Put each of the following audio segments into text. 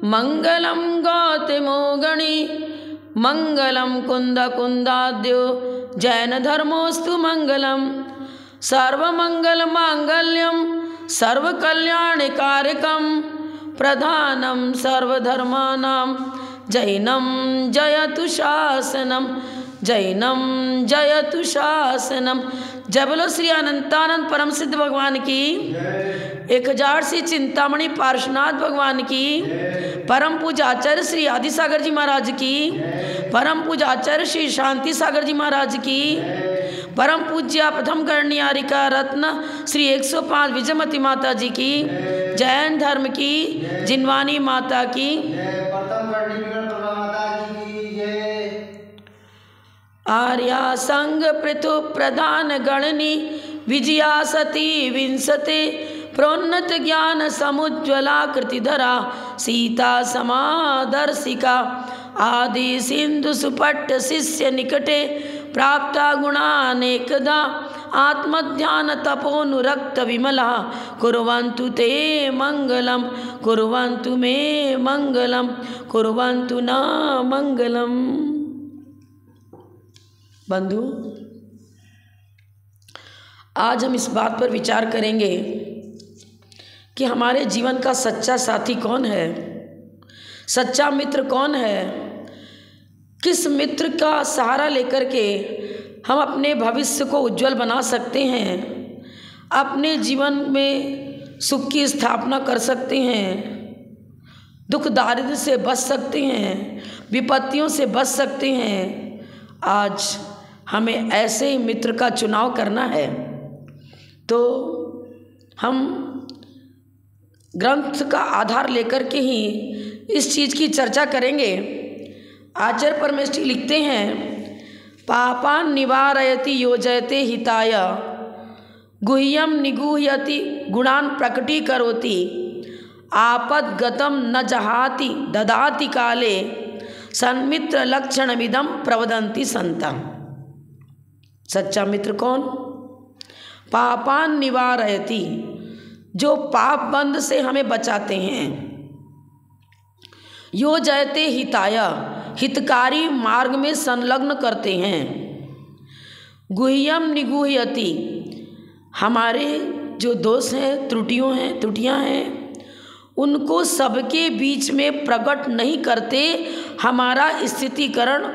मंगलम गौतमो गणी मंगलम कुंद कुंदाद्यो जैन धर्मोस्तु मंगलम सर्वमंगल मांगल्यम सर्वकल्याणकारकम प्रधानम सर्वधर्मानां जैनम जयतु शासनम जैनम जयतु शासनम। जय बोलो श्री अनंतानंद परम सिद्ध भगवान की, 1000 श्री चिंतामणि पार्श्वनाथ भगवान की, परम पूज्य आचार्य श्री आदि सागर जी महाराज की, परम पूज्य आचार्य श्री शांति सागर जी महाराज की, परम पूज्य प्रथम कर्णियारिका रत्न श्री 105 विजयमती माता जी की, जैन धर्म की जिनवानी माता की, आर्या संग पृथु प्रधान गणनी विजया सती विंसते प्रोन्नत ज्ञान समुज्ज्वला कृतिधरा सीता समादर्शिका आदि सिंधु सुपट्ट शिष्य निकटे प्राप्ता गुणानेकदा आत्मध्यान तपोनुरक्त विमला कुर्वन्तु ते मंगलम कुर्वन्तु मे मंगलम कुर्वन्तु न मंगलम। बंधु, आज हम इस बात पर विचार करेंगे कि हमारे जीवन का सच्चा साथी कौन है, सच्चा मित्र कौन है, किस मित्र का सहारा लेकर के हम अपने भविष्य को उज्जवल बना सकते हैं, अपने जीवन में सुख की स्थापना कर सकते हैं, दुख दारिद्र्य से बच सकते हैं, विपत्तियों से बच सकते हैं। आज हमें ऐसे ही मित्र का चुनाव करना है। तो हम ग्रंथ का आधार लेकर के ही इस चीज़ की चर्चा करेंगे। आचार्य परमेष्ठी लिखते हैं, पापान निवारयति योजयते हिताय गुह्यम निगूह्यति गुणान प्रकटीकरोति आपद्गतम न जहाति ददाति काले सन्मित्र लक्षणमिदं प्रवदन्ति संता। सच्चा मित्र कौन? पापान निवारयति, जो पाप बंध से हमें बचाते हैं। यो जयते हिताय, हितकारी मार्ग में संलग्न करते हैं। गुह्यम निगूह्यति, हमारे जो दोष हैं, त्रुटियां हैं, उनको सबके बीच में प्रकट नहीं करते। हमारा स्थितिकरण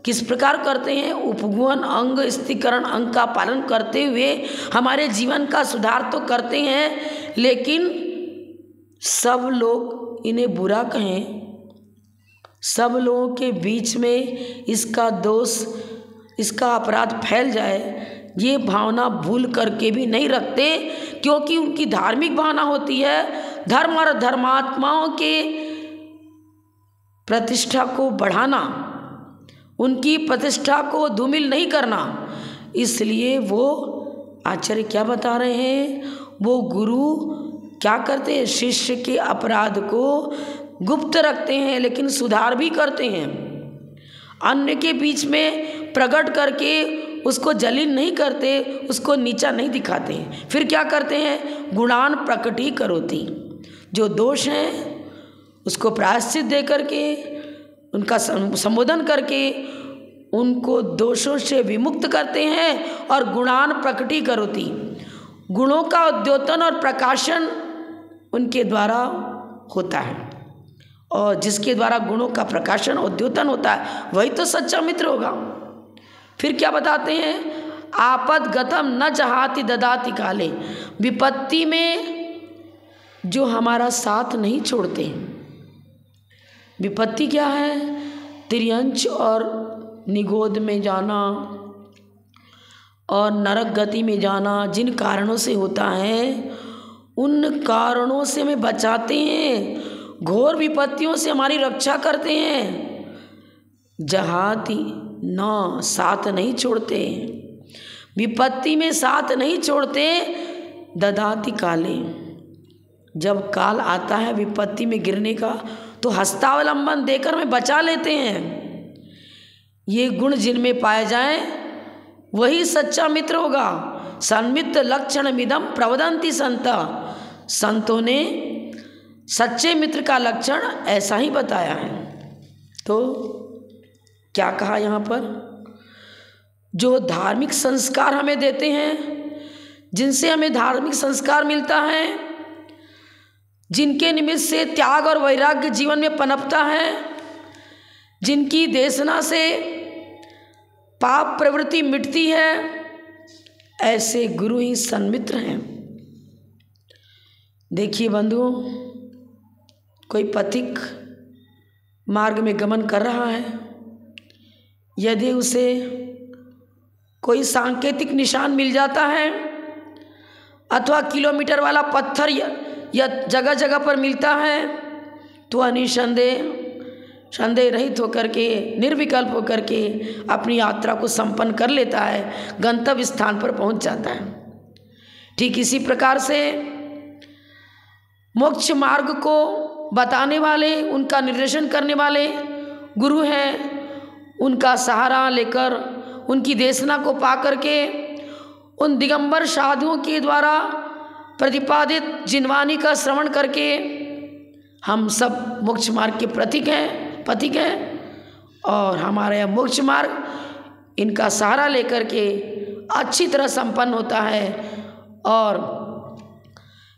किस प्रकार करते हैं? उपगुहन अंग स्थितिकरण अंग का पालन करते हुए हमारे जीवन का सुधार तो करते हैं, लेकिन सब लोग इन्हें बुरा कहें, सब लोगों के बीच में इसका दोष, इसका अपराध फैल जाए, ये भावना भूल करके भी नहीं रखते, क्योंकि उनकी धार्मिक भावना होती है धर्म और धर्मात्माओं के प्रतिष्ठा को बढ़ाना, उनकी प्रतिष्ठा को धूमिल नहीं करना। इसलिए वो आचार्य क्या बता रहे हैं, वो गुरु क्या करते हैं? शिष्य के अपराध को गुप्त रखते हैं, लेकिन सुधार भी करते हैं। अन्य के बीच में प्रकट करके उसको जलील नहीं करते, उसको नीचा नहीं दिखाते हैं। फिर क्या करते हैं? गुणान प्रकटीकरोति, जो दोष हैं उसको प्रायश्चित दे करके, उनका संबोधन करके उनको दोषों से विमुक्त करते हैं। और गुणान प्रकटीकरोति, गुणों का उद्योतन और प्रकाशन उनके द्वारा होता है, और जिसके द्वारा गुणों का प्रकाशन उद्योतन होता है वही तो सच्चा मित्र होगा। फिर क्या बताते हैं? आपद गतम न जहाति ददाति काले, विपत्ति में जो हमारा साथ नहीं छोड़ते। विपत्ति क्या है? तिर्यंच और निगोद में जाना और नरक गति में जाना, जिन कारणों से होता है उन कारणों से हमें बचाते हैं, घोर विपत्तियों से हमारी रक्षा करते हैं। जहाती न, साथ नहीं छोड़ते, विपत्ति में साथ नहीं छोड़ते। ददाति काले, जब काल आता है विपत्ति में गिरने का तो हस्तावलंबन देकर हमें बचा लेते हैं। ये गुण जिनमें पाए जाएं वही सच्चा मित्र होगा। सन्मित्र लक्षण मिदम प्रवदंती संता, संतों ने सच्चे मित्र का लक्षण ऐसा ही बताया है। तो क्या कहा यहाँ पर, जो धार्मिक संस्कार हमें देते हैं, जिनसे हमें धार्मिक संस्कार मिलता है, जिनके निमित्त से त्याग और वैराग्य जीवन में पनपता है, जिनकी देशना से पाप प्रवृत्ति मिटती है, ऐसे गुरु ही सन्मित्र हैं। देखिए बंधुओं, कोई पथिक मार्ग में गमन कर रहा है, यदि उसे कोई सांकेतिक निशान मिल जाता है अथवा किलोमीटर वाला पत्थर या जगह जगह पर मिलता है, तो वह संदेह रहित होकर के, निर्विकल्प होकर के अपनी यात्रा को संपन्न कर लेता है, गंतव्य स्थान पर पहुंच जाता है। ठीक इसी प्रकार से मोक्ष मार्ग को बताने वाले, उनका निर्देशन करने वाले गुरु हैं, उनका सहारा लेकर, उनकी देशना को पा करके, उन दिगंबर साधुओं के द्वारा प्रतिपादित जिनवाणी का श्रवण करके हम सब मोक्ष मार्ग के पथिक हैं। और हमारा यह मोक्ष मार्ग इनका सहारा लेकर के अच्छी तरह संपन्न होता है। और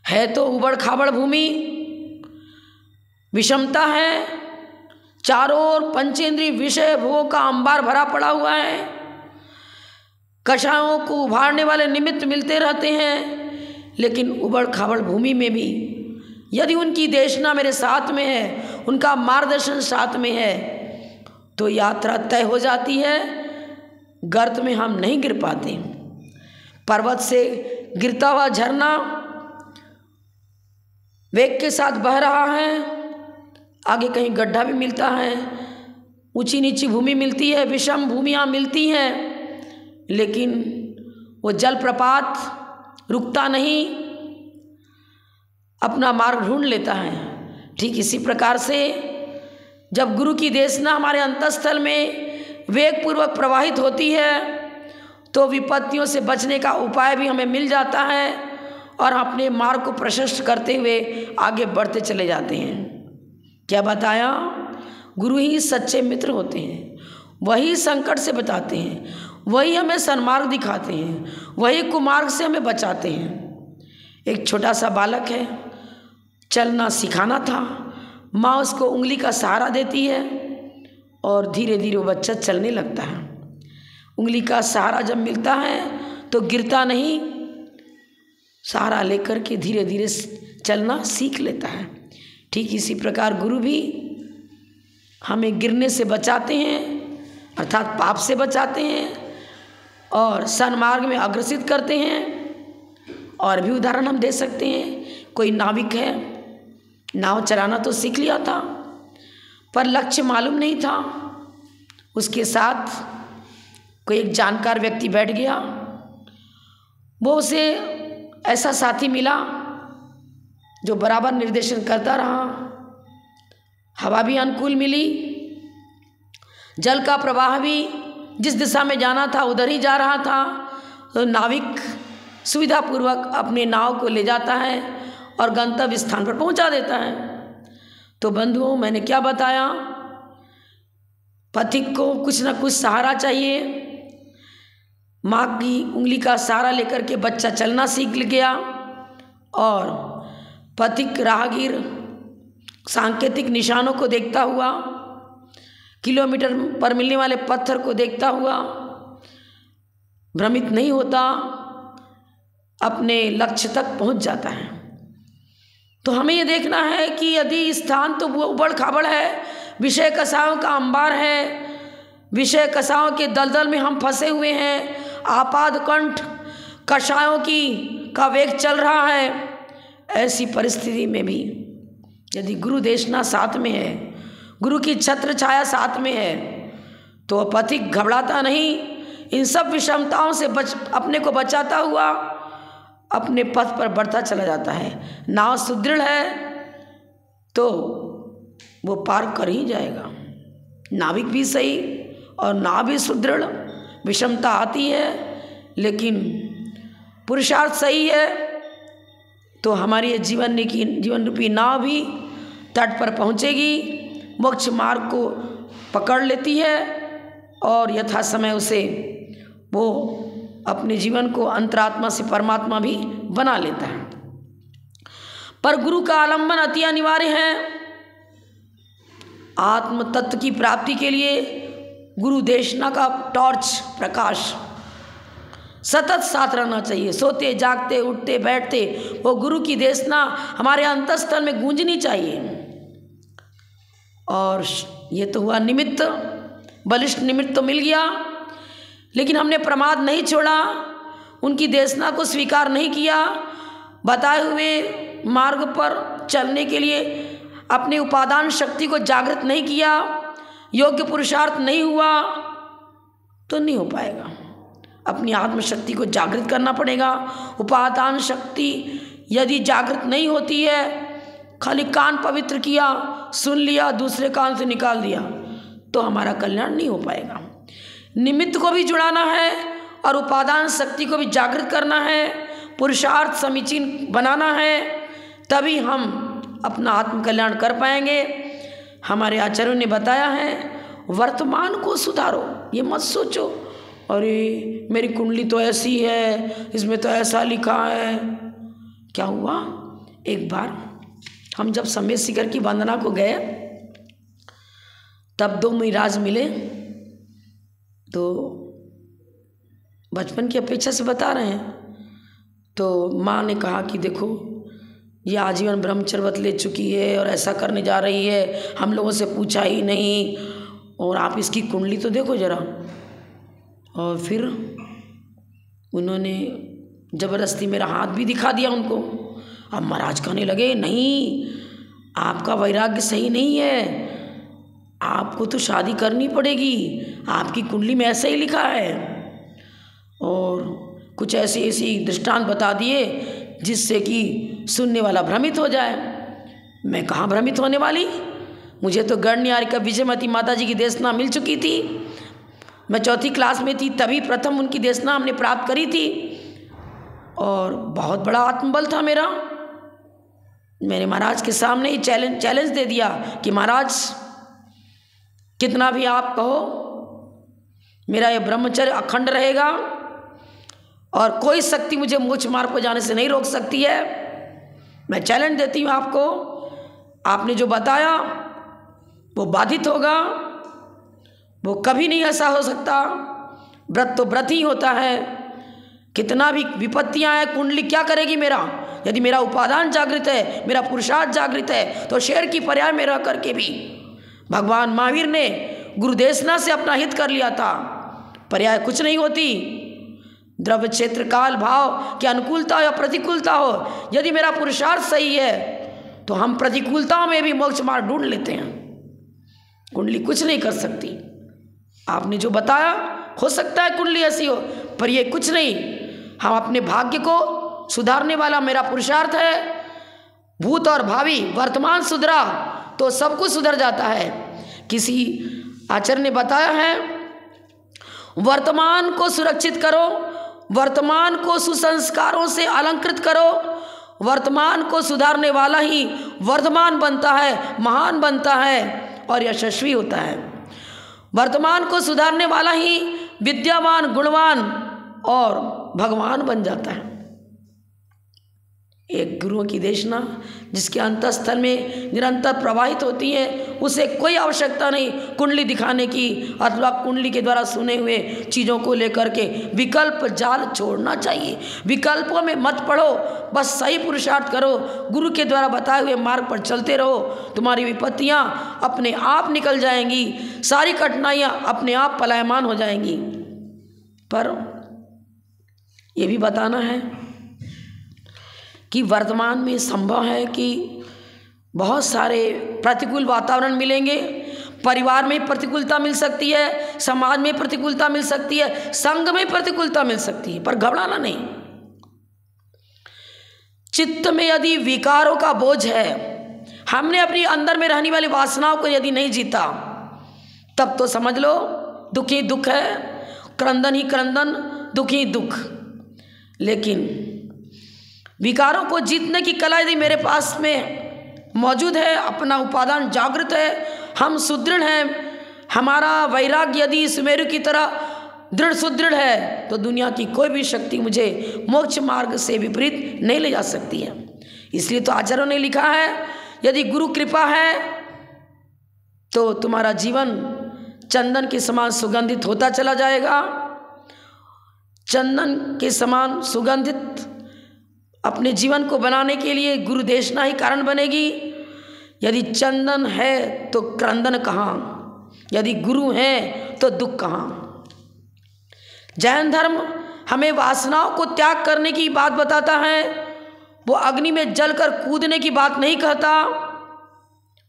है तो उबड़ खाबड़ भूमि, विषमता है, चारों ओर पंचेंद्रिय विषय भोग का अंबार भरा पड़ा हुआ है, कषायों को उभारने वाले निमित्त मिलते रहते हैं, लेकिन उबड़ खाबड़ भूमि में भी यदि उनकी देशना मेरे साथ में है, उनका मार्गदर्शन साथ में है, तो यात्रा तय हो जाती है। गर्त में हम नहीं गिर पाते। पर्वत से गिरता हुआ झरना वेग के साथ बह रहा है, आगे कहीं गड्ढा भी मिलता है, ऊंची नीची भूमि मिलती है, विषम भूमियाँ मिलती हैं, लेकिन वो जलप्रपात रुकता नहीं, अपना मार्ग ढूंढ लेता है। ठीक इसी प्रकार से जब गुरु की देशना हमारे अंतःस्थल में वेगपूर्वक प्रवाहित होती है, तो विपत्तियों से बचने का उपाय भी हमें मिल जाता है और अपने मार्ग को प्रशस्त करते हुए आगे बढ़ते चले जाते हैं। क्या बताया, गुरु ही सच्चे मित्र होते हैं, वही संकट से बचाते हैं, वही हमें सन्मार्ग दिखाते हैं, वही कुमार्ग से हमें बचाते हैं। एक छोटा सा बालक है, चलना सिखाना था, माँ उसको उंगली का सहारा देती है और धीरे धीरे वो बच्चा चलने लगता है। उंगली का सहारा जब मिलता है तो गिरता नहीं, सहारा लेकर के धीरे धीरे चलना सीख लेता है। ठीक इसी प्रकार गुरु भी हमें गिरने से बचाते हैं, अर्थात पाप से बचाते हैं और सन्मार्ग में अग्रसित करते हैं। और भी उदाहरण हम दे सकते हैं। कोई नाविक है, नाव चलाना तो सीख लिया था, पर लक्ष्य मालूम नहीं था, उसके साथ कोई एक जानकार व्यक्ति बैठ गया, वो उसे ऐसा साथी मिला जो बराबर निर्देशन करता रहा, हवा भी अनुकूल मिली, जल का प्रवाह भी जिस दिशा में जाना था उधर ही जा रहा था। तो नाविक सुविधापूर्वक अपने नाव को ले जाता है और गंतव्य स्थान पर पहुंचा देता है। तो बंधुओं, मैंने क्या बताया, पथिक को कुछ न कुछ सहारा चाहिए। माँ की उंगली का सहारा लेकर के बच्चा चलना सीख गया और पथिक राहगीर सांकेतिक निशानों को देखता हुआ, किलोमीटर पर मिलने वाले पत्थर को देखता हुआ भ्रमित नहीं होता, अपने लक्ष्य तक पहुंच जाता है। तो हमें ये देखना है कि यदि स्थान तो वो उबड़ खाबड़ है, विषय कसायों का अंबार है, विषय कसायों के दलदल में हम फंसे हुए हैं, आपादकंठ कषायों का वेग चल रहा है, ऐसी परिस्थिति में भी यदि गुरु देशना साथ में है, गुरु की छत्र छाया साथ में है, तो पथिक घबराता नहीं, इन सब विषमताओं से अपने को बचाता हुआ अपने पथ पर बढ़ता चला जाता है। नाव सुदृढ़ है तो वो पार कर ही जाएगा। नाविक भी सही और नाव भी सुदृढ़, विषमता आती है लेकिन पुरुषार्थ सही है, तो हमारी ये जीवन रूपी नाव भी तट पर पहुँचेगी, मोक्ष मार्ग को पकड़ लेती है और यथा समय उसे वो अपने जीवन को अंतरात्मा से परमात्मा भी बना लेता है। पर गुरु का आलंबन अति अनिवार्य है। आत्म तत्व की प्राप्ति के लिए गुरु देशना का टॉर्च प्रकाश सतत साथ रहना चाहिए। सोते जागते उठते बैठते वो गुरु की देशना हमारे अंतःस्थल में गूंजनी चाहिए। और ये तो हुआ निमित्त, बलिष्ठ निमित्त तो मिल गया, लेकिन हमने प्रमाद नहीं छोड़ा, उनकी देशना को स्वीकार नहीं किया, बताए हुए मार्ग पर चलने के लिए अपनी उपादान शक्ति को जागृत नहीं किया, योग्य पुरुषार्थ नहीं हुआ, तो नहीं हो पाएगा। अपनी आत्मशक्ति को जागृत करना पड़ेगा। उपादान शक्ति यदि जागृत नहीं होती है, खाली कान पवित्र किया, सुन लिया, दूसरे कान से निकाल दिया, तो हमारा कल्याण नहीं हो पाएगा। निमित्त को भी जुड़ाना है और उपादान शक्ति को भी जागृत करना है, पुरुषार्थ समीचीन बनाना है, तभी हम अपना आत्म कल्याण कर पाएंगे। हमारे आचार्यों ने बताया है, वर्तमान को सुधारो। ये मत सोचो अरे मेरी कुंडली तो ऐसी है, इसमें तो ऐसा लिखा है। क्या हुआ, एक बार हम जब समेत शिखर की वंदना को गए, तब 2 महाराज मिले। तो बचपन की अपेक्षा से बता रहे हैं। तो माँ ने कहा कि देखो ये आजीवन ब्रह्मचर्य व्रत ले चुकी है और ऐसा करने जा रही है, हम लोगों से पूछा ही नहीं, और आप इसकी कुंडली तो देखो जरा। और फिर उन्होंने ज़बरदस्ती मेरा हाथ भी दिखा दिया उनको। अब महाराज कहने लगे, नहीं आपका वैराग्य सही नहीं है, आपको तो शादी करनी पड़ेगी, आपकी कुंडली में ऐसा ही लिखा है। और कुछ ऐसी दृष्टांत बता दिए जिससे कि सुनने वाला भ्रमित हो जाए। मैं कहाँ भ्रमित होने वाली, मुझे तो गणनियारिका विजयमती माता जी की देशना मिल चुकी थी। मैं 4th क्लास में थी तभी प्रथम उनकी देशना हमने प्राप्त करी थी, और बहुत बड़ा आत्मबल था मेरा। मैंने महाराज के सामने ही चैलेंज दे दिया कि महाराज कितना भी आप कहो, मेरा ये ब्रह्मचर्य अखंड रहेगा और कोई शक्ति मुझे मोक्ष मार्ग पर जाने से नहीं रोक सकती है। मैं चैलेंज देती हूँ आपको, आपने जो बताया वो बाधित होगा, वो कभी नहीं ऐसा हो सकता। व्रत तो व्रत ही होता है, कितना भी विपत्तियाँ आए, कुंडली क्या करेगी मेरा? यदि मेरा उपादान जागृत है, मेरा पुरुषार्थ जागृत है, तो शेर की पर्याय में रह करके भी भगवान महावीर ने गुरुदेशना से अपना हित कर लिया था। पर्याय कुछ नहीं होती, द्रव्य क्षेत्र काल भाव की अनुकूलता या प्रतिकूलता हो, यदि मेरा पुरुषार्थ सही है तो हम प्रतिकूलताओं में भी मोक्ष मार्ग ढूंढ लेते हैं। कुंडली कुछ नहीं कर सकती। आपने जो बताया, हो सकता है कुंडली ऐसी हो, पर ये कुछ नहीं। हम अपने भाग्य को सुधारने वाला मेरा पुरुषार्थ है। भूत और भावी वर्तमान सुधरा तो सब कुछ सुधर जाता है। किसी आचार्य ने बताया है, वर्तमान को सुरक्षित करो, वर्तमान को सुसंस्कारों से अलंकृत करो, वर्तमान को सुधारने वाला ही वर्धमान बनता है, महान बनता है और यशस्वी होता है। वर्तमान को सुधारने वाला ही विद्यावान, गुणवान और भगवान बन जाता है। एक गुरुओं की देशना जिसके अंतःस्थल में निरंतर प्रवाहित होती है, उसे कोई आवश्यकता नहीं कुंडली दिखाने की अथवा कुंडली के द्वारा सुने हुए चीज़ों को लेकर के विकल्प जाल छोड़ना चाहिए। विकल्पों में मत पड़ो, बस सही पुरुषार्थ करो, गुरु के द्वारा बताए हुए मार्ग पर चलते रहो। तुम्हारी विपत्तियां अपने आप निकल जाएंगी, सारी कठिनाइयां अपने आप पलायमान हो जाएंगी। पर यह भी बताना है कि वर्तमान में संभव है कि बहुत सारे प्रतिकूल वातावरण मिलेंगे। परिवार में प्रतिकूलता मिल सकती है, समाज में प्रतिकूलता मिल सकती है, संघ में प्रतिकूलता मिल सकती है, पर घबराना नहीं। चित्त में यदि विकारों का बोझ है, हमने अपनी अंदर में रहने वाली वासनाओं को यदि नहीं जीता, तब तो समझ लो दुख ही दुख है, क्रंदन ही क्रंदन, दुख ही दुख। लेकिन विकारों को जीतने की कला यदि मेरे पास में मौजूद है, अपना उपादान जागृत है, हम सुदृढ़ हैं, हमारा वैराग्य यदि सुमेरु की तरह दृढ़ सुदृढ़ है, तो दुनिया की कोई भी शक्ति मुझे मोक्ष मार्ग से विपरीत नहीं ले जा सकती है। इसलिए तो आचार्यों ने लिखा है, यदि गुरु कृपा है तो तुम्हारा जीवन चंदन के समान सुगंधित होता चला जाएगा। चंदन के समान सुगंधित अपने जीवन को बनाने के लिए गुरु देशना ही कारण बनेगी। यदि चंदन है तो क्रंदन कहाँ, यदि गुरु है तो दुख कहाँ। जैन धर्म हमें वासनाओं को त्याग करने की बात बताता है, वो अग्नि में जलकर कूदने की बात नहीं कहता,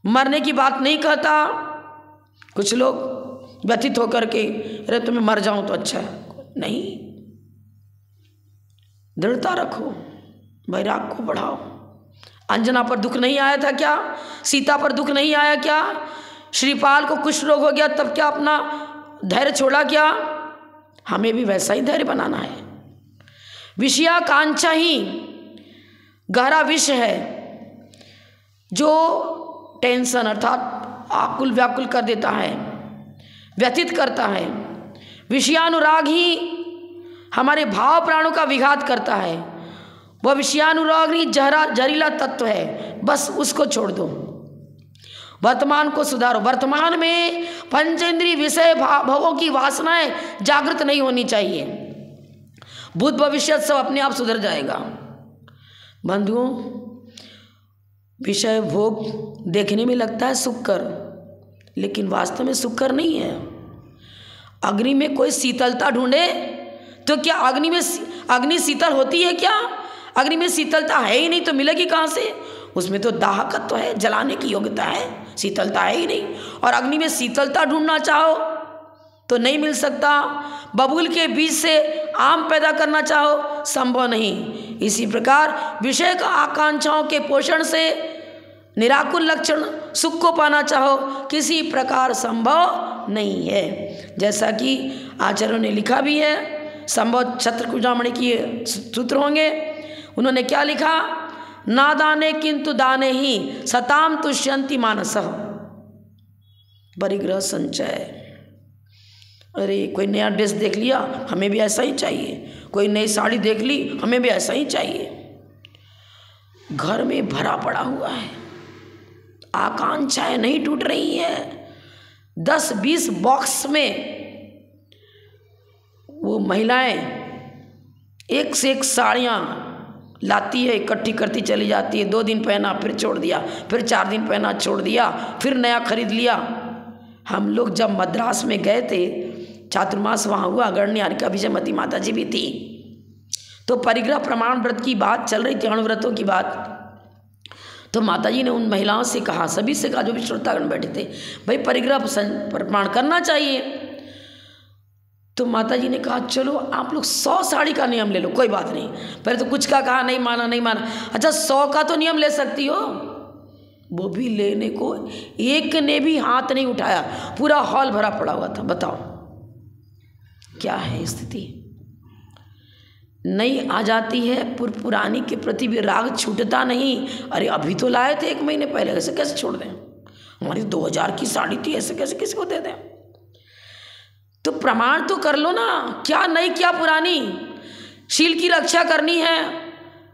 मरने की बात नहीं कहता। कुछ लोग व्यथित होकर के अरे तुम्हें मर जाऊं तो अच्छा है, नहीं, दृढ़ता रखो, वैराग को बढ़ाओ। अंजना पर दुख नहीं आया था क्या? सीता पर दुख नहीं आया क्या? श्रीपाल को कुष्ठ रोग हो गया तब क्या अपना धैर्य छोड़ा क्या? हमें भी वैसा ही धैर्य बनाना है। विषयाकांक्षा ही गहरा विष है जो टेंशन अर्थात आकुल व्याकुल कर देता है, व्यथित करता है। विषयानुराग ही हमारे भाव प्राणों का विघात करता है। वह विषयानुराग ही जहरीला तत्व है, बस उसको छोड़ दो। वर्तमान को सुधारो। वर्तमान में पंचेंद्रिय विषय भोगों की वासनाएं जागृत नहीं होनी चाहिए। भूत भविष्य सब अपने आप सुधर जाएगा। बंधुओं, विषय भोग देखने में लगता है सुखकर, लेकिन वास्तव में सुखकर नहीं है। अग्नि में कोई शीतलता ढूंढे तो क्या अग्नि शीतल होती है क्या? अग्नि में शीतलता है ही नहीं तो मिलेगी कहाँ से? उसमें तो दाहकत्व है, जलाने की योग्यता है, शीतलता है ही नहीं। और अग्नि में शीतलता ढूंढना चाहो तो नहीं मिल सकता। बबूल के बीज से आम पैदा करना चाहो, संभव नहीं। इसी प्रकार विषय का आकांक्षाओं के पोषण से निराकुल लक्षण सुख को पाना चाहो, किसी प्रकार संभव नहीं है। जैसा कि आचार्यों ने लिखा भी है, संभव छत्रकुजामणि के सूत्र होंगे, उन्होंने क्या लिखा? ना दाने किंतु दाने ही सताम तुष्यंति मानसः परिग्रह संचय। अरे कोई नया ड्रेस देख लिया, हमें भी ऐसा ही चाहिए। कोई नई साड़ी देख ली, हमें भी ऐसा ही चाहिए। घर में भरा पड़ा हुआ है, आकांक्षाएं नहीं टूट रही है। 10-20 बॉक्स में वो महिलाएं एक से एक साड़ियाँ लाती है, इकट्ठी करती चली जाती है। 2 दिन पहना फिर छोड़ दिया, फिर 4 दिन पहना छोड़ दिया, फिर नया खरीद लिया। हम लोग जब मद्रास में गए थे, चातुर्मास वहाँ हुआ, गणनियारिका विजयमती माता जी भी थी, तो परिग्रह प्रमाण व्रत की बात चल रही थी, अणुव्रतों की बात। तो माता जी ने उन महिलाओं से कहा, सभी से कहा जो भी श्रोतागण बैठे थे, भाई परिग्रह प्रमाण करना चाहिए। तो माता जी ने कहा चलो आप लोग 100 साड़ी का नियम ले लो, कोई बात नहीं। पहले तो कुछ का कहा, नहीं माना नहीं माना। अच्छा 100 का तो नियम ले सकती हो, वो भी लेने को एक ने भी हाथ नहीं उठाया, पूरा हॉल भरा पड़ा हुआ था। बताओ क्या है स्थिति? नई आ जाती है, पुरानी के प्रति भी राग छूटता नहीं। अरे अभी तो लाए थे 1 महीने पहले, ऐसे कैसे छोड़ दें? हमारी 2000 की साड़ी थी, ऐसे कैसे किसी को दे दें? तो प्रमाण तो कर लो ना, क्या नई क्या पुरानी। शील की रक्षा करनी है,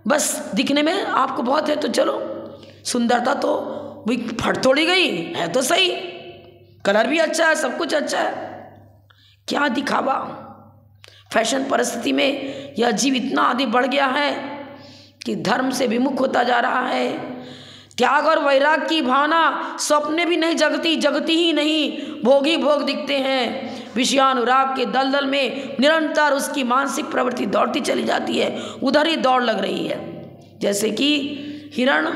बस दिखने में आपको बहुत है तो चलो, सुंदरता तो वही फट थोड़ी गई है, तो सही कलर भी अच्छा है, सब कुछ अच्छा है, क्या दिखावा। फैशन परिस्थिति में यह जीव इतना आगे बढ़ गया है कि धर्म से विमुख होता जा रहा है। त्याग और वैराग की भावना स्वप्ने भी नहीं जगती ही नहीं, भोग ही भोग दिखते हैं। विषयानुराग के दलदल में निरंतर उसकी मानसिक प्रवृत्ति दौड़ती चली जाती है, उधर ही दौड़ लग रही है। जैसे कि हिरण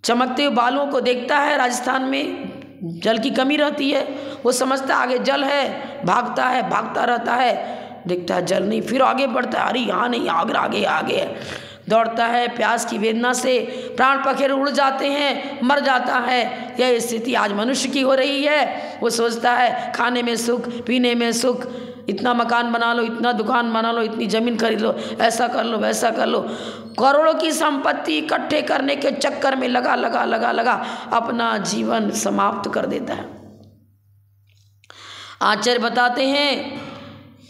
चमकते हुए बालों को देखता है, राजस्थान में जल की कमी रहती है, वो समझता है आगे जल है, भागता रहता है, देखता है जल नहीं, फिर आगे बढ़ता है, अरे यहाँ नहीं, आगे है, दौड़ता है। प्यास की वेदना से प्राण पखेरु उड़ जाते हैं, मर जाता है। यह स्थिति आज मनुष्य की हो रही है। वो सोचता है खाने में सुख, पीने में सुख, इतना मकान बना लो, इतना दुकान बना लो, इतनी ज़मीन खरीद लो, ऐसा कर लो, वैसा कर लो। करोड़ों की संपत्ति इकट्ठे करने के चक्कर में लगा अपना जीवन समाप्त कर देता है। आचार्य बताते हैं,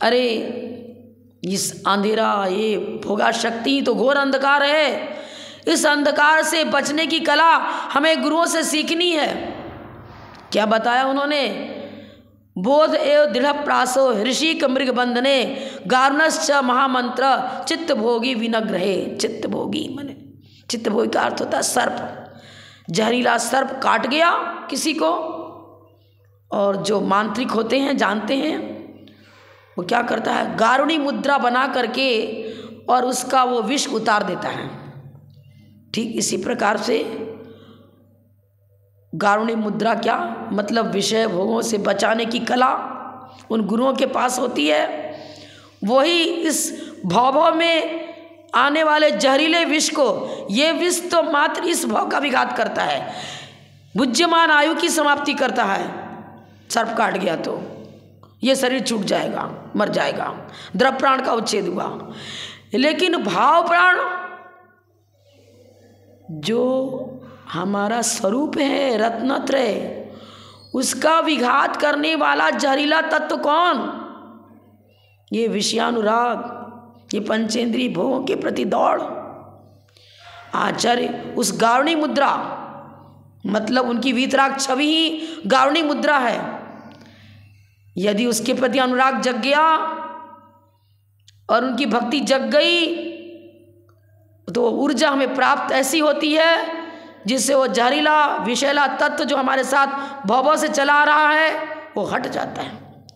अरे इस अंधेरा, ये भोगा शक्ति तो घोर अंधकार है। इस अंधकार से बचने की कला हमें गुरुओं से सीखनी है। क्या बताया उन्होंने? बोध एवं दृढ़ प्रासो ऋषिक मृग बंधने गारुणश्च महामंत्र चित्त भोगी विनग्रहे। चित्त भोगी माने, चित्त भोगी का अर्थ होता है सर्प। जहरीला सर्प काट गया किसी को, और जो मांत्रिक होते हैं जानते हैं, वो क्या करता है, गारुणी मुद्रा बना करके और उसका वो विष उतार देता है। ठीक इसी प्रकार से गारुणी मुद्रा क्या मतलब, विषय भोगों से बचाने की कला उन गुरुओं के पास होती है। वही इस भव में आने वाले जहरीले विष को, ये विष तो मात्र इस भव का विघात करता है, बुद्धिमान आयु की समाप्ति करता है। सर्प काट गया तो ये शरीर छूट जाएगा, मर जाएगा, द्रव प्राण का उच्छेद हुआ। लेकिन भाव प्राण जो हमारा स्वरूप है, रत्नत्रय, उसका विघात करने वाला जहरीला तत्व कौन? ये विषयानुराग, ये पंचेंद्रिय भोगों के प्रति दौड़। आचार्य उस गारुणी मुद्रा, मतलब उनकी वीतराग छवि ही गारुणी मुद्रा है। यदि उसके प्रति अनुराग जग गया और उनकी भक्ति जग गई तो ऊर्जा हमें प्राप्त ऐसी होती है जिससे वो जहरीला विषैला तत्व जो हमारे साथ भवों से चला आ रहा है वो हट जाता है,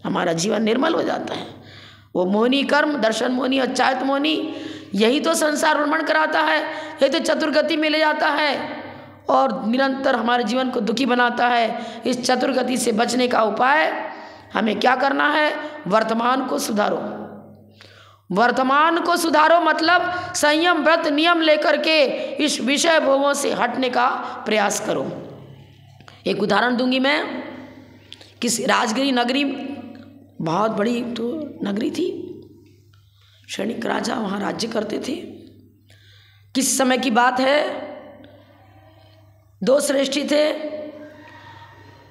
हमारा जीवन निर्मल हो जाता है। वो मोहिनी कर्म, दर्शन मोहिनी और चायत मोहिनी, यही तो संसार भ्रमण कराता है, यही तो चतुर्गति में ले जाता है और निरंतर हमारे जीवन को दुखी बनाता है। इस चतुर्गति से बचने का उपाय हमें क्या करना है? वर्तमान को सुधारो। वर्तमान को सुधारो मतलब संयम व्रत नियम लेकर के इस विषय भोगों से हटने का प्रयास करो। एक उदाहरण दूंगी मैं। किसी राजगिरी नगरी, बहुत बड़ी तो नगरी थी, सैनिक राजा वहाँ राज्य करते थे। किस समय की बात है, दो श्रेष्ठी थे,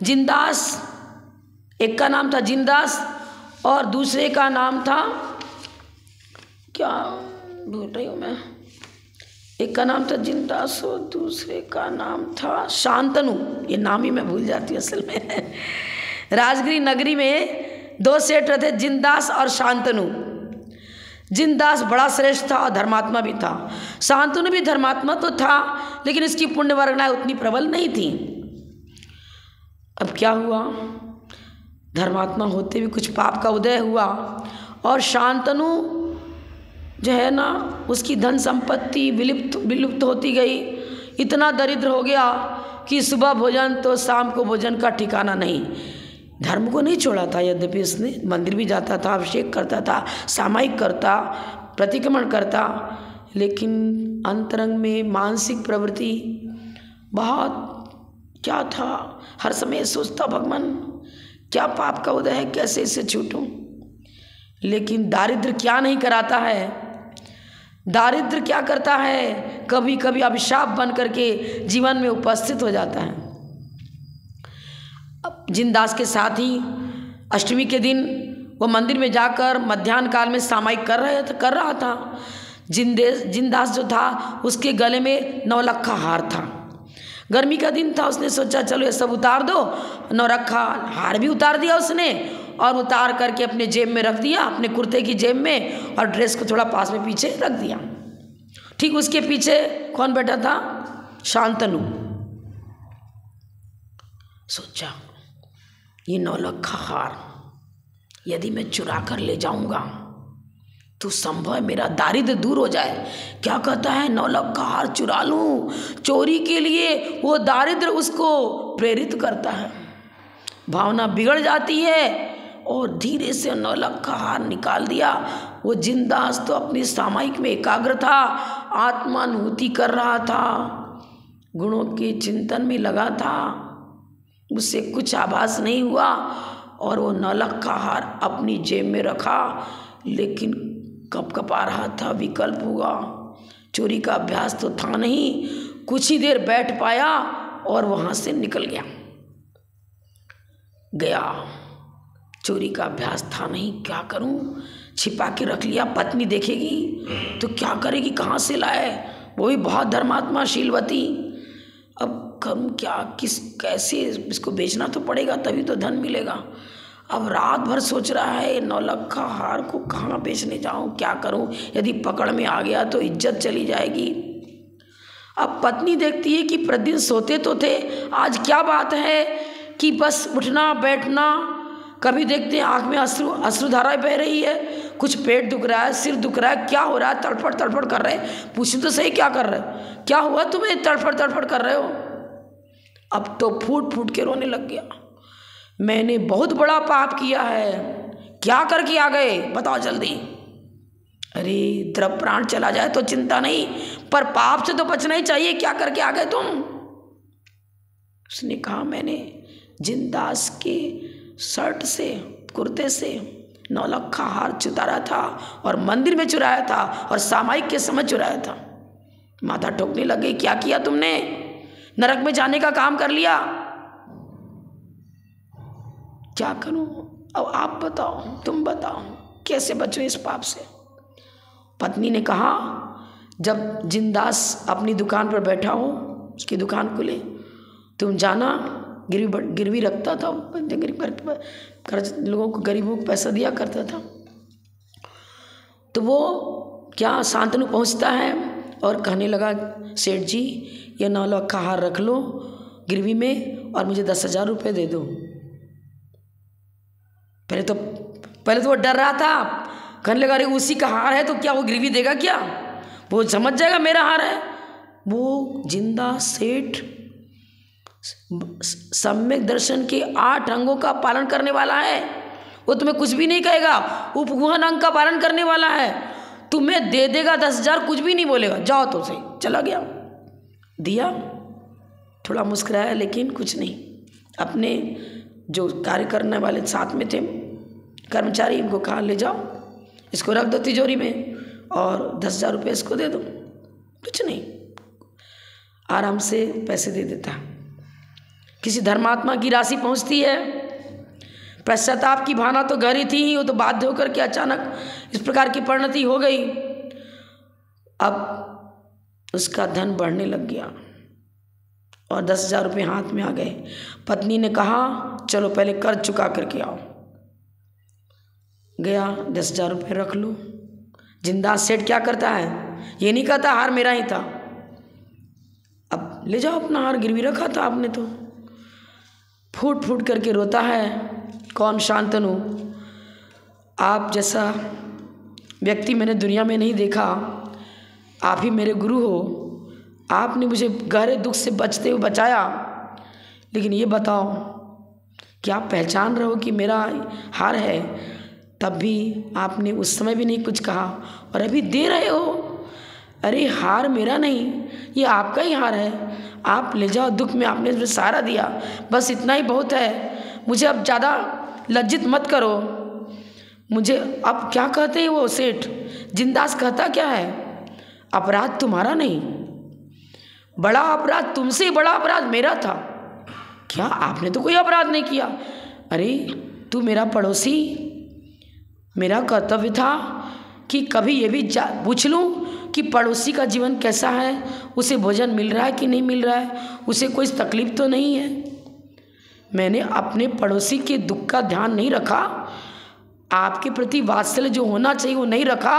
जिनदास, एक का नाम था जिनदास और दूसरे का नाम था, क्या भूल रही हूँ मैं, एक का नाम था जिनदास और दूसरे का नाम था शांतनु। ये नाम ही मैं भूल जाती हूँ असल में। राजगिरी नगरी में दो सेठ रहते, जिनदास और शांतनु। जिनदास बड़ा श्रेष्ठ था और धर्मात्मा भी था। शांतनु भी धर्मात्मा तो था लेकिन इसकी पुण्य वर्गणाएं उतनी प्रबल नहीं थी। अब क्या हुआ, धर्मात्मा होते भी कुछ पाप का उदय हुआ और शांतनु जो है ना, उसकी धन संपत्ति विलुप्त होती गई। इतना दरिद्र हो गया कि सुबह भोजन तो शाम को भोजन का ठिकाना नहीं। धर्म को नहीं छोड़ा था, यद्यपि उसने मंदिर भी जाता था, अभिषेक करता था, सामायिक करता, प्रतिक्रमण करता, लेकिन अंतरंग में मानसिक प्रवृत्ति बहुत क्या था, हर समय सोचता भगवान क्या पाप का उदय है, कैसे इससे छूटूं। लेकिन दारिद्र क्या नहीं कराता है, दारिद्र क्या करता है, कभी कभी अभिशाप बन करके जीवन में उपस्थित हो जाता है। अब जिनदास के साथ ही अष्टमी के दिन वो मंदिर में जाकर मध्याह्न काल में सामायिक कर रहा था। जिनदास जो था उसके गले में नौलखा हार था। गर्मी का दिन था, उसने सोचा चलो ये सब उतार दो। नौलखा हार भी उतार दिया उसने और उतार करके अपने जेब में रख दिया, अपने कुर्ते की जेब में, और ड्रेस को थोड़ा पास में पीछे रख दिया। ठीक उसके पीछे कौन बैठा था? शांतनु। सोचा ये नौलखा हार यदि मैं चुरा कर ले जाऊंगा तो संभव है मेरा दारिद्र्य दूर हो जाए। क्या कहता है, नौलखा हार चुरा लूं चोरी के लिए, वो दारिद्र्य उसको प्रेरित करता है, भावना बिगड़ जाती है और धीरे से नौलखा हार निकाल दिया। वो जिनदास तो अपनी सामायिक में एकाग्र था, आत्मानुभूति कर रहा था, गुणों के चिंतन में लगा था, उससे कुछ आभास नहीं हुआ और वो नौलखा हार अपनी जेब में रखा, लेकिन कपकपा रहा था, विकल्प हुआ। चोरी का अभ्यास तो था नहीं, कुछ ही देर बैठ पाया और वहाँ से निकल गया। चोरी का अभ्यास था नहीं, क्या करूं, छिपा के रख लिया, पत्नी देखेगी तो क्या करेगी, कहाँ से लाए, वो भी बहुत धर्मात्मा शीलवती। अब करूं क्या, कैसे इसको बेचना तो पड़ेगा, तभी तो धन मिलेगा। अब रात भर सोच रहा है नौलखा हार को कहाँ बेचने जाऊं, क्या करूं, यदि पकड़ में आ गया तो इज्जत चली जाएगी। अब पत्नी देखती है कि प्रतिदिन सोते तो थे, आज क्या बात है कि बस उठना बैठना, कभी देखते हैं आँख में अश्रुधारा बह रही है, कुछ पेट दुख रहा है, सिर दुख रहा है, क्या हो रहा है, तड़फड़ तड़फड़ कर रहे हैं। पूछें तो सही, क्या कर रहे हो, क्या हुआ तुम्हें, तड़फड़ तड़फड़ कर रहे हो। अब तो फूट फूट के रोने लग गया, मैंने बहुत बड़ा पाप किया है। क्या करके आ गए, बताओ जल्दी। अरे द्रव प्राण चला जाए तो चिंता नहीं, पर पाप से तो बचना ही चाहिए, क्या करके आ गए तुम। उसने कहा, मैंने जिनदास के शर्ट से, कुर्ते से नौलखा हार चुराया था और मंदिर में चुराया था और सामायिक के समय चुराया था। माथा ठोकने लगे, क्या किया तुमने, नरक में जाने का काम कर लिया। क्या करूं, अब आप बताओ, तुम बताओ कैसे बचो इस पाप से। पत्नी ने कहा, जब जिनदास अपनी दुकान पर बैठा हो, उसकी दुकान खुले, तुम जाना, गिरवी रखता था, कर्ज लोगों को, गरीबों को पैसा दिया करता था। तो वो क्या शांतनु पहुंचता है और कहने लगा, सेठ जी ये नौलखा हार रख लो गिरवी में और मुझे 10,000 रुपये दे दो। पहले तो वो डर रहा था, कहने लगा, अरे उसी का हार है तो क्या वो गिरवी देगा क्या, वो समझ जाएगा मेरा हार है। वो जिंदा सेठ सम्यक दर्शन के 8 अंगों का पालन करने वाला है, वो तुम्हें कुछ भी नहीं कहेगा, उपगुहन अंग का पालन करने वाला है, तुम्हें दे देगा 10,000, कुछ भी नहीं बोलेगा, जाओ तो सही। चला गया, दिया, थोड़ा मुस्कुराया, लेकिन कुछ नहीं। अपने जो कार्य करने वाले साथ में थे कर्मचारी, इनको कहा, ले जाओ इसको रख दो तिजोरी में और 10,000 रुपये इसको दे दो। कुछ नहीं, आराम से पैसे दे देता। किसी धर्मात्मा की राशि पहुंचती है, पश्चाताप की भावना तो घर ही थी ही, वो तो बाध्य होकर के अचानक इस प्रकार की परिणति हो गई। अब उसका धन बढ़ने लग गया और 10,000 रुपये हाथ में आ गए। पत्नी ने कहा, चलो पहले कर्ज चुका करके आओ। गया, 10,000 रुपये रख लो। जिनदास सेठ क्या करता है, ये नहीं कहता हार मेरा ही था, अब ले जाओ अपना हार, गिरवी रखा था आपने तो। फूट फूट करके रोता है। कौन, शांतनु। आप जैसा व्यक्ति मैंने दुनिया में नहीं देखा, आप ही मेरे गुरु हो, आपने मुझे गहरे दुख से बचते हुए बचाया। लेकिन ये बताओ, क्या आप पहचान रहे हो कि मेरा हार है, तब भी आपने उस समय भी नहीं कुछ कहा और अभी दे रहे हो। अरे हार मेरा नहीं, ये आपका ही हार है, आप ले जाओ, दुख में आपने मुझे सहारा दिया, बस इतना ही बहुत है, मुझे अब ज़्यादा लज्जित मत करो। मुझे अब क्या कहते हैं वो सेठ जिनदास, कहता क्या है, अपराध तुम्हारा नहीं, बड़ा अपराध तुमसे बड़ा अपराध मेरा था। क्या, आपने तो कोई अपराध नहीं किया। अरे तू मेरा पड़ोसी, मेरा कर्तव्य था कि कभी ये भी पूछ लूँ कि पड़ोसी का जीवन कैसा है, उसे भोजन मिल रहा है कि नहीं मिल रहा है, उसे कोई तकलीफ तो नहीं है। मैंने अपने पड़ोसी के दुख का ध्यान नहीं रखा, आपके प्रति वात्सल्य जो होना चाहिए वो नहीं रखा,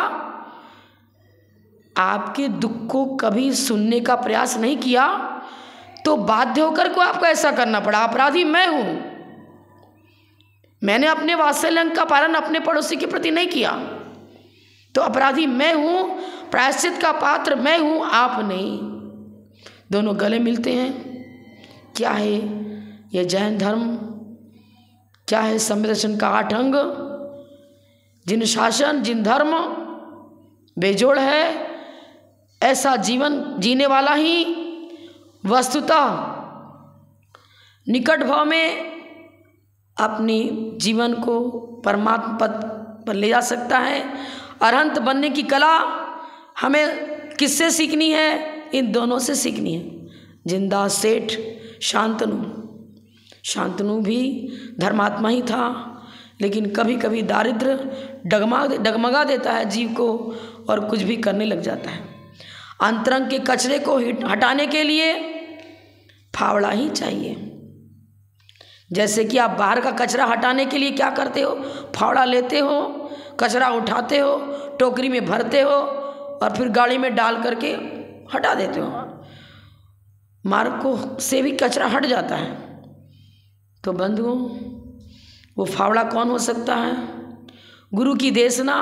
आपके दुख को कभी सुनने का प्रयास नहीं किया, तो बाध्य होकर को आपको ऐसा करना पड़ा। अपराधी मैं हूँ, मैंने अपने वात्सल्य का पालन अपने पड़ोसी के प्रति नहीं किया, तो अपराधी मैं हूँ, प्रायश्चित का पात्र मैं हूँ, आप नहीं। दोनों गले मिलते हैं। क्या है यह जैन धर्म, क्या है सम्यक दर्शन का 8 अंग, जिन शासन जिन धर्म बेजोड़ है, ऐसा जीवन जीने वाला ही वस्तुतः निकट भाव में अपनी जीवन को परमात्मा पद पर ले जा सकता है। अरहंत बनने की कला हमें किससे सीखनी है? इन दोनों से सीखनी है। जिंदा सेठ शांतनु भी धर्मात्मा ही था, लेकिन कभी कभी दारिद्र डगमगा देता है जीव को और कुछ भी करने लग जाता है। अंतरंग के कचरे को हटाने के लिए फावड़ा ही चाहिए। जैसे कि आप बाहर का कचरा हटाने के लिए क्या करते हो? फावड़ा लेते हो, कचरा उठाते हो, टोकरी में भरते हो और फिर गाड़ी में डाल करके हटा देते हो। मार्ग को से भी कचरा हट जाता है। तो बंधुओं, वो फावड़ा कौन हो सकता है? गुरु की देशना।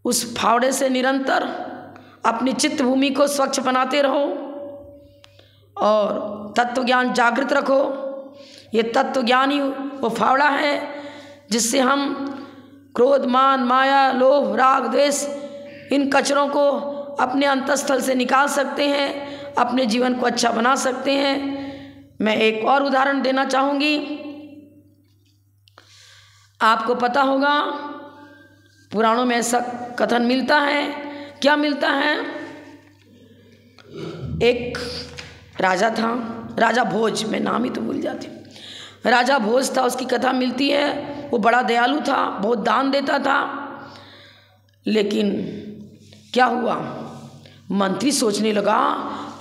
उस फावड़े से निरंतर अपनी चित्त भूमि को स्वच्छ बनाते रहो और तत्व ज्ञान जागृत रखो। ये तत्व ज्ञान ही वो फावड़ा है जिससे हम क्रोध, मान, माया, लोभ, राग, द्वेष इन कचरों को अपने अंतःस्थल से निकाल सकते हैं, अपने जीवन को अच्छा बना सकते हैं। मैं एक और उदाहरण देना चाहूँगी। आपको पता होगा, पुराणों में ऐसा कथन मिलता है। क्या मिलता है? एक राजा था, राजा भोज, मैं नाम ही तो भूल जाती हूँ। राजा भोज था, उसकी कथा मिलती है। वो बड़ा दयालु था, बहुत दान देता था। लेकिन क्या हुआ? मंत्री सोचने लगा,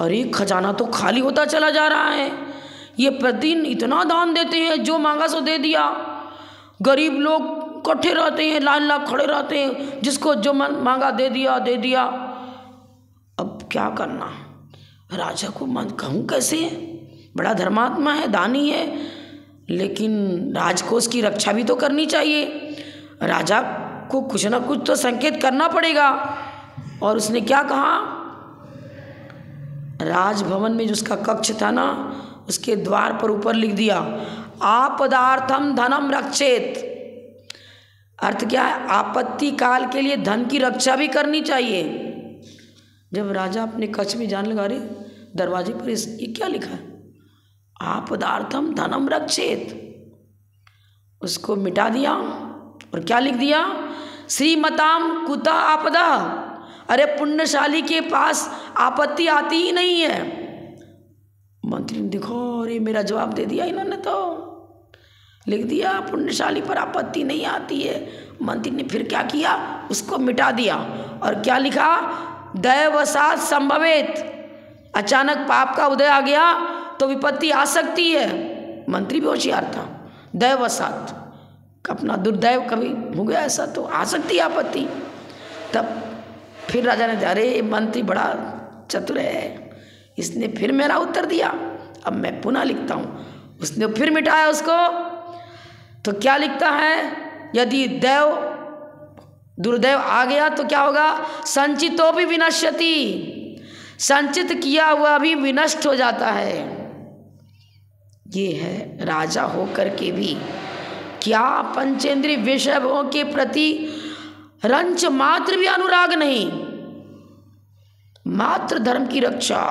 अरे खजाना तो खाली होता चला जा रहा है। ये प्रतिदिन इतना दान देते हैं, जो मांगा सो दे दिया। गरीब लोग इकट्ठे रहते हैं, लाइन लाइन खड़े रहते हैं, जिसको जो मांगा दे दिया। अब क्या करना? राजा को मन कहूँ कैसे? बड़ा धर्मात्मा है, दानी है, लेकिन राजकोष की रक्षा भी तो करनी चाहिए। राजा को कुछ ना कुछ तो संकेत करना पड़ेगा। और उसने क्या कहा? राजभवन में जो उसका कक्ष था ना, उसके द्वार पर ऊपर लिख दिया, आपदार्थम धनम रक्षेत। अर्थ क्या है? आपत्ति काल के लिए धन की रक्षा भी करनी चाहिए। जब राजा अपने कक्ष में जाने लगा, रे दरवाजे पर ये क्या लिखा है? आपदार्थम धनम रक्षेत। उसको मिटा दिया और क्या लिख दिया? श्रीमताम कुता आपदा। अरे पुण्यशाली के पास आपत्ति आती ही नहीं है। मंत्री ने देखो, अरे मेरा जवाब दे दिया इन्होंने, तो लिख दिया पुण्यशाली पर आपत्ति नहीं आती है। मंत्री ने फिर क्या किया? उसको मिटा दिया और क्या लिखा? दैववशात संभवेत। अचानक पाप का उदय आ गया तो विपत्ति आ सकती है। मंत्री भी होशियार था। दैववशात, अपना दुर्दैव कभी हो गया ऐसा तो आ सकती है आपत्ति। तब फिर राजा ने, अरे मंत्री बड़ा चतुर है, इसने फिर मेरा उत्तर दिया, अब मैं पुनः लिखता हूँ। उसने फिर मिटाया उसको। तो क्या लिखता है? यदि दुर्दैव आ गया तो क्या होगा? संचितो भी विनश्यति। संचित किया हुआ भी विनष्ट हो जाता है। ये है राजा होकर के भी क्या पंचेंद्रिय विषय भोगों के प्रति रंच मात्र भी अनुराग नहीं। मात्र धर्म की रक्षा,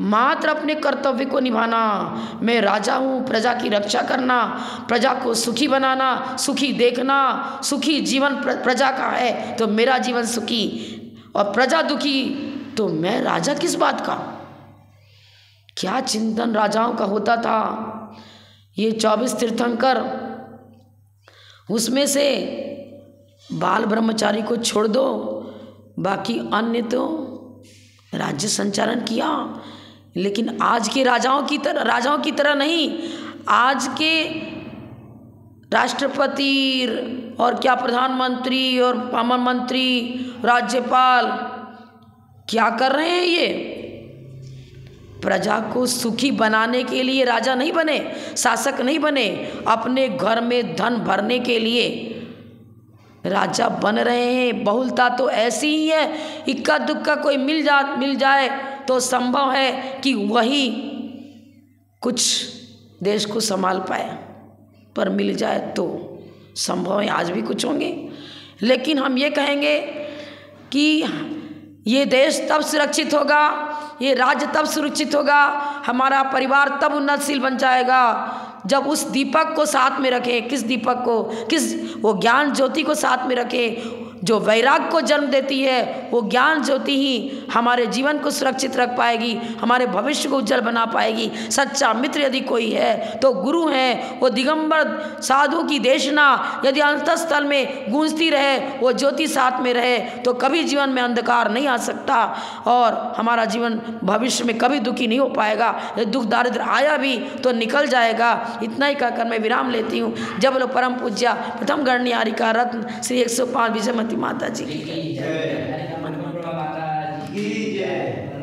मात्र अपने कर्तव्य को निभाना। मैं राजा हूँ, प्रजा की रक्षा करना, प्रजा को सुखी बनाना, सुखी देखना। सुखी जीवन प्रजा का है तो मेरा जीवन सुखी, और प्रजा दुखी तो मैं राजा किस बात का? क्या चिंतन राजाओं का होता था। ये 24 तीर्थंकर, उसमें से बाल ब्रह्मचारी को छोड़ दो, बाकी अन्य तो राज्य संचालन किया। लेकिन आज के राजाओं की तरह नहीं। आज के राष्ट्रपति और क्या प्रधानमंत्री और पामर मंत्री, राज्यपाल क्या कर रहे हैं? ये प्रजा को सुखी बनाने के लिए राजा नहीं बने, शासक नहीं बने, अपने घर में धन भरने के लिए राजा बन रहे हैं। बहुलता तो ऐसी ही है, इक्का दुक्का कोई मिल जाए तो संभव है कि वही कुछ देश को संभाल पाए, पर मिल जाए तो संभव है आज भी कुछ होंगे। लेकिन हम ये कहेंगे कि ये देश तब सुरक्षित होगा ये राज्य तब सुरक्षित होगा, हमारा परिवार तब उन्नतशील बन जाएगा जब उस दीपक को साथ में रखें। किस दीपक को? वो ज्ञान ज्योति को साथ में रखें जो वैराग को जन्म देती है। वो ज्ञान ज्योति ही हमारे जीवन को सुरक्षित रख पाएगी, हमारे भविष्य को उज्जवल बना पाएगी। सच्चा मित्र यदि कोई है तो गुरु हैं। वो दिगंबर साधु की देशना यदि अंतस्थल में गूंजती रहे, वो ज्योति साथ में रहे, तो कभी जीवन में अंधकार नहीं आ सकता और हमारा जीवन भविष्य में कभी दुखी नहीं हो पाएगा। यदि दुख दारिद्र आया भी तो निकल जाएगा। इतना ही कहकर मैं विराम लेती हूँ। जब बोलो परम पूज्या प्रथम गणनियारिका रत्न श्री 105 विजयमती माता जी की जय।